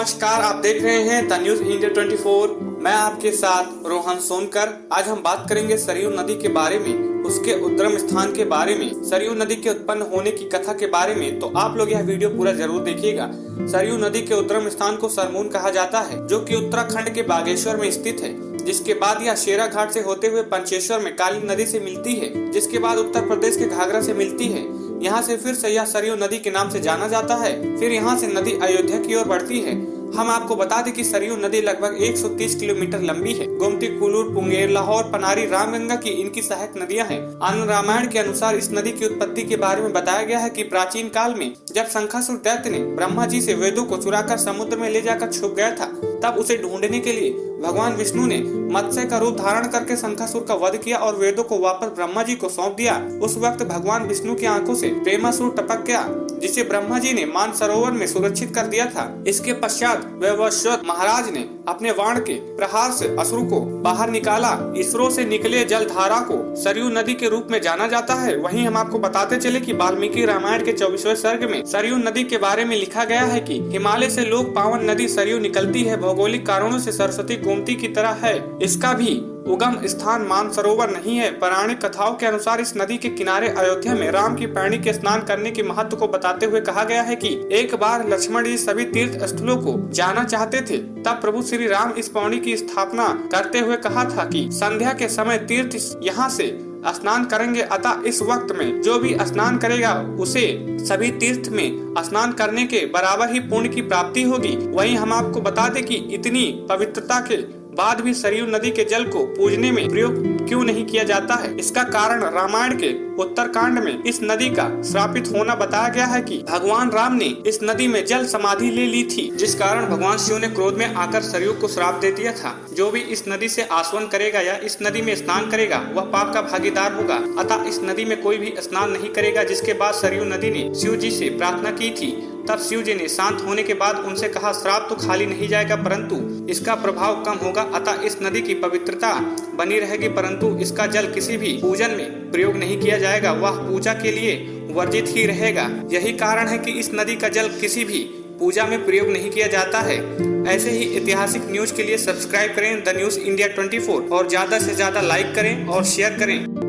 नमस्कार, आप देख रहे हैं द न्यूज इंडिया 24। मैं आपके साथ रोहन सोनकर। आज हम बात करेंगे सरयू नदी के बारे में, उसके उद्गम स्थान के बारे में, सरयू नदी के उत्पन्न होने की कथा के बारे में। तो आप लोग यह वीडियो पूरा जरूर देखिएगा। सरयू नदी के उद्गम स्थान को सरमून कहा जाता है, जो कि उत्तराखंड के बागेश्वर में स्थित है। जिसके बाद यह शेरा घाट से होते हुए पंचेश्वर में काली नदी से मिलती है, जिसके बाद उत्तर प्रदेश के घाघरा से मिलती है। यहाँ से फिर से यह सरयू नदी के नाम से जाना जाता है। फिर यहाँ से नदी अयोध्या की ओर बढ़ती है। हम आपको बता दें कि सरयू नदी लगभग 130 किलोमीटर लंबी है। गोमती, कुल्लू, पुंगेर, लाहौर, पनारी, रामगंगा की इनकी सहायक नदियां हैं। आनंद रामायण के अनुसार इस नदी की उत्पत्ति के बारे में बताया गया है कि प्राचीन काल में जब शंखासुर दैत्य ने ब्रह्मा जी से वेदों को चुराकर समुद्र में ले जाकर छुप गया था, तब उसे ढूंढने के लिए भगवान विष्णु ने मत्स्य का रूप धारण करके शंखासुर का वध किया और वेदों को वापस ब्रह्मा जी को सौंप दिया। उस वक्त भगवान विष्णु की आंखों से प्रेमासुर टपक गया, जिसे ब्रह्मा जी ने मानसरोवर में सुरक्षित कर दिया था। इसके पश्चात वैवस्वत महाराज ने अपने बाण के प्रहार से असुर को बाहर निकाला। इसरो से निकले जल धारा को सरयू नदी के रूप में जाना जाता है। वहीं हम आपको बताते चले कि वाल्मीकि रामायण के 24वें सर्ग में सरयू नदी के बारे में लिखा गया है कि हिमालय से लोक पावन नदी सरयू निकलती है। भौगोलिक कारणों से सरस्वती गोमती की तरह है। इसका भी उगम स्थान मानसरोवर नहीं है। पौराणिक कथाओं के अनुसार इस नदी के किनारे अयोध्या में राम की पैणी के स्नान करने के महत्व को बताते हुए कहा गया है कि एक बार लक्ष्मण जी सभी तीर्थ स्थलों को जाना चाहते थे। तब प्रभु श्री राम इस पौड़ी की स्थापना करते हुए कहा था कि संध्या के समय तीर्थ यहाँ से स्नान करेंगे, अतः इस वक्त में जो भी स्नान करेगा उसे सभी तीर्थ में स्नान करने के बराबर ही पुण्य की प्राप्ति होगी। वहीं हम आपको बता दें कि इतनी पवित्रता के बाद भी सरयू नदी के जल को पूजने में प्रयोग क्यों नहीं किया जाता है? इसका कारण रामायण के उत्तरकांड में इस नदी का श्रापित होना बताया गया है कि भगवान राम ने इस नदी में जल समाधि ले ली थी, जिस कारण भगवान शिव ने क्रोध में आकर सरयू को श्राप दे दिया था। जो भी इस नदी से आस्वन करेगा या इस नदी में स्नान करेगा वह पाप का भागीदार होगा। अतः इस नदी में कोई भी स्नान नहीं करेगा। जिसके बाद सरयू नदी ने शिव जी से प्रार्थना की थी। तब शिव जी ने शांत होने के बाद उनसे कहा, श्राप तो खाली नहीं जाएगा परंतु इसका प्रभाव कम होगा। अतः इस नदी की पवित्रता बनी रहेगी, परंतु इसका जल किसी भी पूजन में प्रयोग नहीं किया जाएगा। वह पूजा के लिए वर्जित ही रहेगा। यही कारण है कि इस नदी का जल किसी भी पूजा में प्रयोग नहीं किया जाता है। ऐसे ही ऐतिहासिक न्यूज के लिए सब्सक्राइब करें द न्यूज इंडिया 24 और ज्यादा से ज्यादा लाइक करें और शेयर करें।